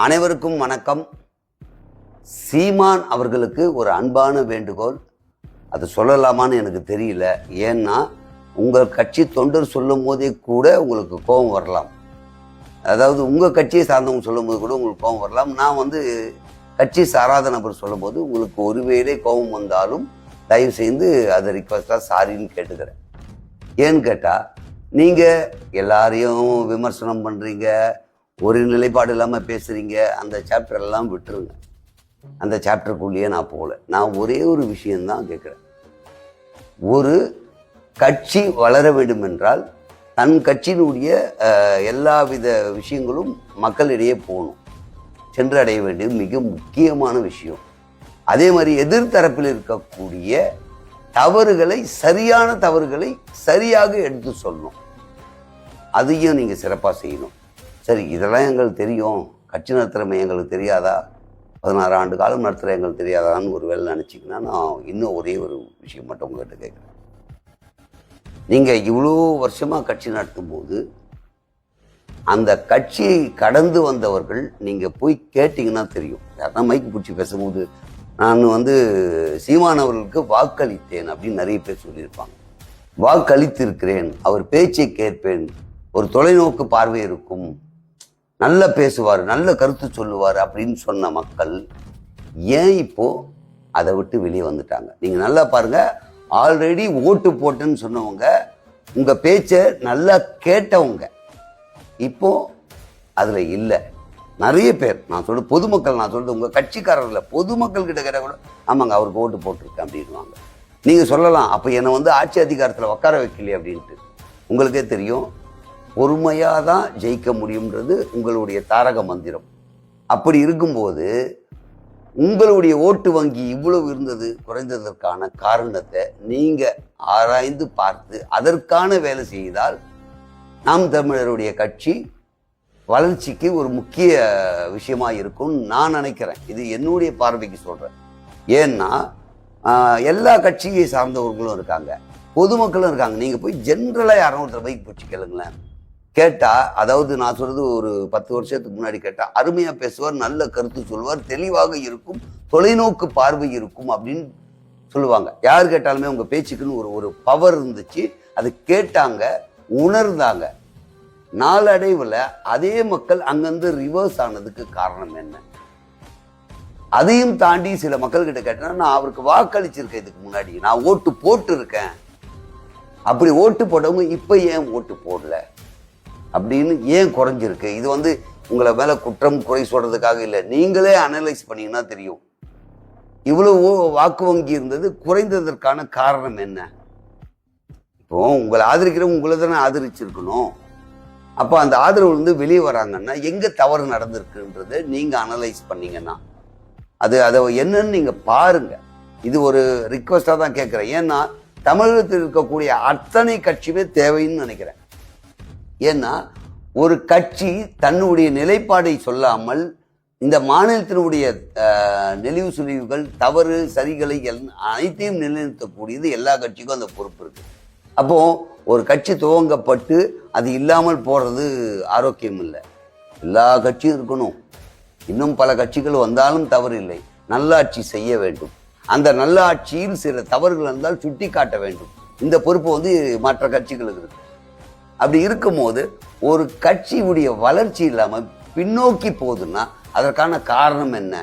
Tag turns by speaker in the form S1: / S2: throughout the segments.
S1: அனைவருக்கும் வணக்கம். சீமான் அவர்களுக்கு ஒரு அன்பான வேண்டுகோள். அது சொல்லலாமான்னு எனக்கு தெரியல. ஏன்னா உங்கள் கட்சி தொண்டர் சொல்லும் போதே கூட உங்களுக்கு கோபம் வரலாம். அதாவது உங்கள் கட்சியை சார்ந்தவங்க சொல்லும் போது கூட உங்களுக்கு கோபம் வரலாம். நான் கட்சி சாராத நபர் சொல்லும் போது உங்களுக்கு ஒருவேளை கோபம் வந்தாலும் தயவு செய்து அதை ரிக்வஸ்டாக சாரின்னு கேட்டுக்கிறேன். ஏன்னு கேட்டால் நீங்கள் எல்லாரையும் விமர்சனம் பண்ணுறீங்க, ஒரு நிலைப்பாடு இல்லாமல் பேசுகிறீங்க. அந்த சாப்டர் எல்லாம் விட்டுருங்க. அந்த சாப்டருக்குள்ளேயே நான் போகல. நான் ஒரே ஒரு விஷயந்தான் கேட்குறேன். ஒரு கட்சி வளர வேண்டும் என்றால் தன் கட்சியினுடைய எல்லாவித விஷயங்களும் மக்களிடையே போகணும், சென்றடைய வேண்டியது மிக முக்கியமான விஷயம். அதே மாதிரி எதிர்த்தரப்பில் இருக்கக்கூடிய தவறுகளை, சரியான தவறுகளை சரியாக எடுத்து சொல்லணும். அதையும் நீங்கள் சிறப்பாக செய்யணும். சரி, இதெல்லாம் எங்களுக்கு தெரியும், கட்சி நடத்துகிறமே எங்களுக்கு தெரியாதா, 16 ஆண்டு காலம் நடத்துகிற எங்களுக்கு தெரியாதான்னு ஒரு வேலை நினச்சிங்கன்னா, நான் இன்னும் ஒரே ஒரு விஷயம் மட்டும் உங்கள்கிட்ட கேட்குறேன். நீங்கள் இவ்வளோ வருஷமாக கட்சி நடத்தும் போது அந்த கட்சியை கடந்து வந்தவர்கள் நீங்கள் போய் கேட்டிங்கன்னா தெரியும். யாருன்னா மைக்கு பிடிச்சி பேசும்போது நான் சீமான் அவர்களுக்கு வாக்களித்தேன் அப்படின்னு நிறைய பேர் சொல்லியிருப்பாங்க. வாக்களித்திருக்கிறேன், அவர் பேச்சை கேட்பேன், ஒரு தொலைநோக்கு பார்வை இருக்கும், நல்ல பேசுவார், நல்ல கருத்து சொல்லுவார் அப்படின்னு சொன்ன மக்கள் ஏன் இப்போ அதை விட்டு வெளியே வந்துட்டாங்க? நீங்கள் நல்லா பாருங்க. ஆல்ரெடி ஓட்டு போட்டேன்னு சொன்னவங்க, உங்கள் பேச்சை நல்லா கேட்டவங்க இப்போ அதில் இல்லை. நிறைய பேர், நான் சொல்றது பொதுமக்கள், நான் சொல்றது உங்கள் கட்சிக்காரர்கள், பொதுமக்கள் கிட்ட கேட்டால் கூட ஆமாங்க அவருக்கு ஓட்டு போட்டிருக்கேன் அப்படின்வாங்க. நீங்கள் சொல்லலாம், அப்போ என்னை ஆட்சி அதிகாரத்தில் உட்கார வைக்கலையே அப்படின்ட்டு. உங்களுக்கே தெரியும், பொறுமையாக தான் ஜெயிக்க முடியுன்றது உங்களுடைய தாரக மந்திரம். அப்படி இருக்கும்போது உங்களுடைய ஓட்டு வங்கி இவ்வளவு இருந்தது குறைந்ததற்கான காரணத்தை நீங்கள் ஆராய்ந்து பார்த்து அதற்கான வேலை செய்தால் நாம் தமிழருடைய கட்சி வளர்ச்சிக்கு ஒரு முக்கிய விஷயமா இருக்கும்னு நான் நினைக்கிறேன். இது என்னுடைய பார்வைக்கு சொல்கிறேன். ஏன்னா எல்லா கட்சியை சார்ந்தவர்களும் இருக்காங்க, பொதுமக்களும் இருக்காங்க. நீங்கள் போய் ஜென்ரலாக யாரும் ஒருத்தர் பைக் பிடிச்சி கேளுங்களேன். கேட்டால், அதாவது நான் சொல்கிறது ஒரு 10 வருஷத்துக்கு முன்னாடி கேட்டால், அருமையாக பேசுவார், நல்ல கருத்து சொல்லுவார், தெளிவாக இருக்கும், தொலைநோக்கு பார்வை இருக்கும் அப்படின்னு சொல்லுவாங்க. யார் கேட்டாலுமே உங்கள் பேச்சுக்குன்னு ஒரு பவர் இருந்துச்சு. அது கேட்டாங்க, உணர்ந்தாங்க. நாளடைவில் அதே மக்கள் அங்கேருந்து ரிவர்ஸ் ஆனதுக்கு காரணம் என்ன? அதையும் தாண்டி சில மக்கள்கிட்ட கேட்டேன்னா, நான் அவருக்கு வாக்களிச்சிருக்கேன், இதுக்கு முன்னாடி நான் ஓட்டு போட்டு இருக்கேன், அப்படி ஓட்டு போட்டவங்க இப்போ ஏன் ஓட்டு போடல அப்படின்னு ஏன் குறைஞ்சிருக்கு? இது உங்களை மேலே குற்றம் குறை சொல்கிறதுக்காக இல்லை, நீங்களே அனலைஸ் பண்ணிங்கன்னா தெரியும். இவ்வளோ வாக்கு வங்கி இருந்தது, குறைந்ததற்கான காரணம் என்ன? இப்போ உங்களை ஆதரிக்கிறவங்க உங்களை தானே ஆதரிச்சிருக்கணும். அப்போ அந்த ஆதரவு வெளியே வராங்கன்னா எங்கே தவறு நடந்திருக்குன்றது நீங்கள் அனலைஸ் பண்ணீங்கன்னா அதை என்னன்னு நீங்கள் பாருங்கள். இது ஒரு ரிக்வஸ்டாக தான் கேட்குறேன். ஏன்னா தமிழகத்தில் இருக்கக்கூடிய அத்தனை கட்சியுமே தேவைன்னு நினைக்கிறேன். ஏன்னா ஒரு கட்சி தன்னுடைய நிலைப்பாடை சொல்லாமல் இந்த மாநிலத்தினுடைய நெளிவு சுழிவுகள், தவறு சரிகளை அனைத்தையும் நிலைநிறுத்தக்கூடியது எல்லா கட்சிக்கும் அந்த பொறுப்பு இருக்கு. அப்போ ஒரு கட்சி துவங்கப்பட்டு அது இல்லாமல் போறது ஆரோக்கியம் இல்லை. எல்லா கட்சியும் இருக்கணும். இன்னும் பல கட்சிகள் வந்தாலும் தவறு இல்லை. நல்ல ஆட்சி செய்ய வேண்டும். அந்த நல்ல ஆட்சியில் சில தவறுகள் இருந்தால் சுட்டி காட்ட வேண்டும். இந்த பொறுப்பு மற்ற கட்சிகளுக்கு இருக்கு. அப்படி இருக்கும்போது ஒரு கட்சியுடைய வளர்ச்சி இல்லாமல் பின்னோக்கி போகுதுன்னா அதற்கான காரணம் என்ன?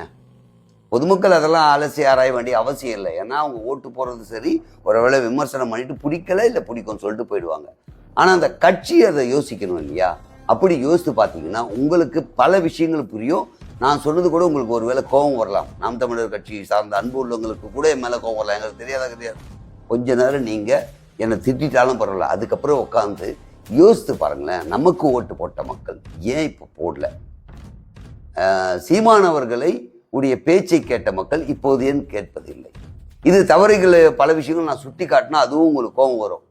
S1: பொதுமக்கள் அதெல்லாம் அலசி ஆராய வேண்டிய அவசியம் இல்லை. ஏன்னா அவங்க ஓட்டு போடுறது சரி, ஒருவேளை விமர்சனம் பண்ணிட்டு பிடிக்கல இல்லை பிடிக்கும்னு சொல்லிட்டு போயிடுவாங்க. ஆனால் அந்த கட்சி அதை யோசிக்கணும் இல்லையா? அப்படி யோசித்து பார்த்தீங்கன்னா உங்களுக்கு பல விஷயங்கள் புரியும். நான் சொன்னது கூட உங்களுக்கு ஒருவேளை கோபம் வரலாம். நாம் தமிழர் கட்சி சார்ந்த அன்பு உள்ளவங்களுக்கு கூட என் மேலே கோபம் வரலாம். எங்களுக்கு தெரியாது. கொஞ்ச நேரம் நீங்கள் என்னை திட்டாலும் பரவாயில்ல, அதுக்கப்புறம் உட்காந்து யோசித்து பாருங்களேன். நமக்கு ஓட்டு போட்ட மக்கள் ஏன் இப்போ போடல? சீமானவர்களை உடைய பேச்சை கேட்ட மக்கள் இப்போது ஏன் கேட்பதில்லை? இது தவறுகள் பல விஷயங்கள் நான் சுட்டி காட்டினா அதுவும் உங்களுக்கு கோபம் வரும்.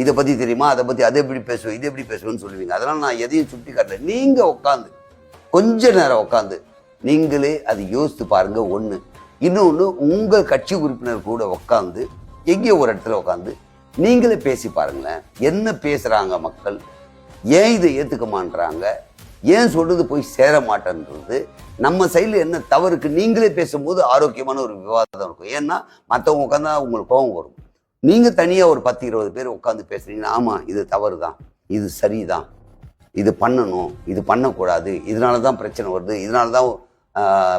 S1: இதை பற்றி தெரியுமா, அதை பற்றி அதை எப்படி பேசுவேன், இது எப்படி பேசுவேன்னு சொல்லுவீங்க. அதனால் நான் எதையும் சுட்டி காட்டல. நீங்கள் உட்காந்து கொஞ்ச நேரம் உட்காந்து நீங்களே அது யோசித்து பாருங்க. ஒன்று. இன்னொன்று, உங்கள் கட்சி உறுப்பினர் கூட உட்காந்து எங்கேயோ ஒரு இடத்துல உட்காந்து நீங்களே பேசி பாருங்களேன். என்ன பேசுகிறாங்க மக்கள், ஏன் இதை ஏற்றுக்க மாட்டுறாங்க, ஏன் சொல்றது போய் சேர மாட்டேன்றது, நம்ம சைடில் என்ன தவறுக்கு நீங்களே பேசும்போது ஆரோக்கியமான ஒரு விவாதம் இருக்கும். ஏன்னா மற்றவங்க உட்காந்தா உங்களுக்கு கோபம் வரும். நீங்கள் தனியாக ஒரு 10-20 பேர் உட்காந்து பேசுறீங்கன்னா, ஆமாம் இது தவறு தான், இது சரிதான், இது பண்ணணும், இது பண்ணக்கூடாது, இதனால தான் பிரச்சனை வருது, இதனால தான்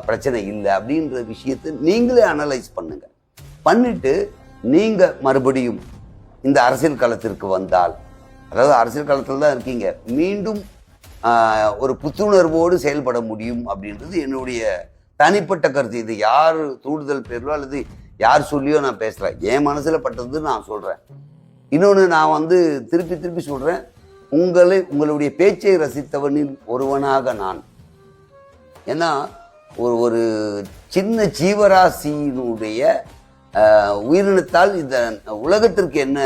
S1: பிரச்சனை இல்லை அப்படின்ற விஷயத்தை நீங்களே அனலைஸ் பண்ணுங்க. பண்ணிட்டு நீங்கள் மறுபடியும் இந்த அரசியல் களத்திற்கு வந்தால், அதாவது அரசியல் களத்தில் தான் இருக்கீங்க, மீண்டும் ஒரு புத்துணர்வோடு செயல்பட முடியும் அப்படின்றது என்னுடைய தனிப்பட்ட கருத்து. இது யார் தூண்டுதல் பேரோ அல்லது யார் சொல்லியோ நான் பேசுகிறேன், என் மனசில் பட்டது நான் சொல்கிறேன். இன்னொன்று நான் திருப்பி சொல்கிறேன், உங்களுடைய பேச்சை ரசித்தவனில் ஒருவனாக நான். ஏன்னா ஒரு சின்ன ஜீவராசியினுடைய உயிரினத்தால் இந்த உலகத்திற்கு என்ன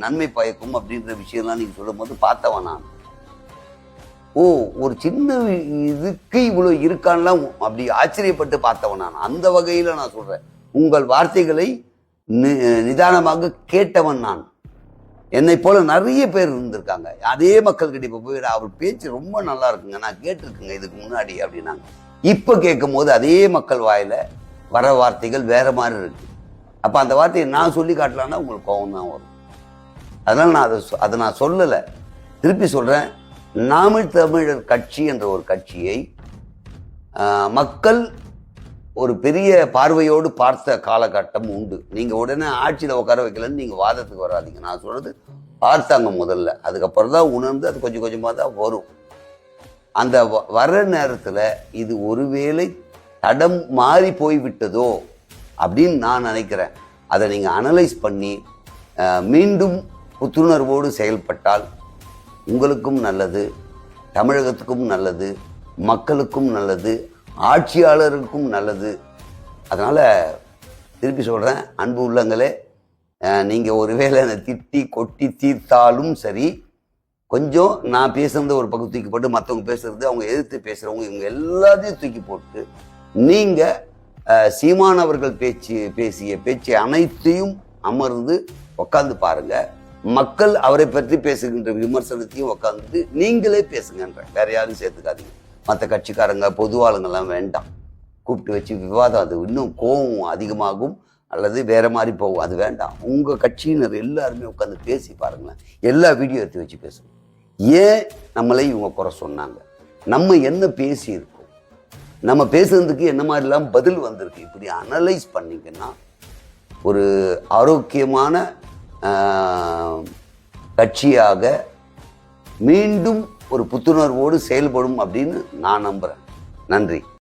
S1: நன்மை பயக்கும் அப்படின்ற விஷயம்லாம் நீங்கள் சொல்லும் போது பார்த்தவன் நான். ஒரு சின்ன இதுக்கு இவ்வளோ இருக்கான்லாம் அப்படி ஆச்சரியப்பட்டு பார்த்தவன் நான். அந்த வகையில் நான் சொல்கிறேன், உங்கள் வார்த்தைகளை நிதானமாக கேட்டவன் நான். என்னை போல நிறைய பேர் இருந்திருக்காங்க, அதே மக்கள்கிட்ட இப்போ போய் அவர் பேச்சு ரொம்ப நல்லா இருக்குங்க, நான் கேட்டிருக்குங்க இதுக்கு முன்னாடி அப்படின்னாங்க. இப்போ கேட்கும் போது அதே மக்கள் வாயில் வர வார்த்தைகள் வேற மாதிரி இருக்கு. அப்போ அந்த வார்த்தையை நான் சொல்லி காட்டலான்னா உங்களுக்கு கோபம் தான் வரும். அதனால் நான் அதை நான் சொல்லலை. திருப்பி சொல்கிறேன், நாம் தமிழர் கட்சி என்ற ஒரு கட்சியை மக்கள் ஒரு பெரிய பார்வையோடு பார்த்த காலகட்டம் உண்டு. நீங்கள் உடனே ஆட்சியில் உட்கார வைக்கலன்னு நீங்கள் வாதத்துக்கு வராதிங்க. நான் சொல்கிறது பார்த்தாங்க முதல்ல, அதுக்கப்புறம் தான் உணர்ந்து அது கொஞ்சம் கொஞ்சமாக தான் வரும். அந்த வர்ற நேரத்தில் இது ஒருவேளை தடம் மாறி போய்விட்டதோ அப்படின்னு நான் நினைக்கிறேன். அதை நீங்கள் அனலைஸ் பண்ணி மீண்டும் புத்துணர்வோடு செயல்பட்டால் உங்களுக்கும் நல்லது, தமிழகத்துக்கும் நல்லது, மக்களுக்கும் நல்லது, ஆட்சியாளருக்கும் நல்லது. அதனால் திருப்பி சொல்கிறேன், அன்பு உள்ளங்களே, நீங்கள் ஒருவேளை என்னை திட்டி கொட்டி தீர்த்தாலும் சரி, கொஞ்சம் நான் பேசுகிறத ஒரு பக்கம் தூக்கி போட்டு மற்றவங்க பேசுகிறது, அவங்க எதிர்த்து பேசுகிறவங்க, இவங்க எல்லாத்தையும் தூக்கி போட்டு நீங்கள் சீமான் அவர்கள் பேசிய பேச்சு அனைத்தையும் அமர்ந்து உட்காந்து பாருங்கள். மக்கள் அவரை பற்றி பேசுகின்ற விமர்சனத்தையும் உட்காந்துட்டு நீங்களே பேசுங்கன்ற, வேற யாரும் சேர்த்துக்காதீங்க. மற்ற கட்சிக்காரங்க பொதுவாளுங்கெல்லாம் வேண்டாம், கூப்பிட்டு வச்சு விவாதம், அது இன்னும் கோபம் அதிகமாகும் அல்லது வேற மாதிரி போகும், அது வேண்டாம். உங்கள் கட்சியினர் எல்லாருமே உட்காந்து பேசி பாருங்களேன், எல்லா வீடியோ எடுத்து வச்சு பேசுங்க. ஏன் நம்மளை இவங்க குறை சொன்னாங்க, நம்ம என்ன பேசியிருக்கோம், நம்ம பேசுறதுக்கு என்ன மாதிரிலாம் பதில் வந்திருக்கு, இப்படி அனலைஸ் பண்ணிங்கன்னா ஒரு ஆரோக்கியமான கட்சியாக மீண்டும் ஒரு புத்துணர்வோடு செயல்படும் அப்படின்னு நான் நம்புகிறேன். நன்றி.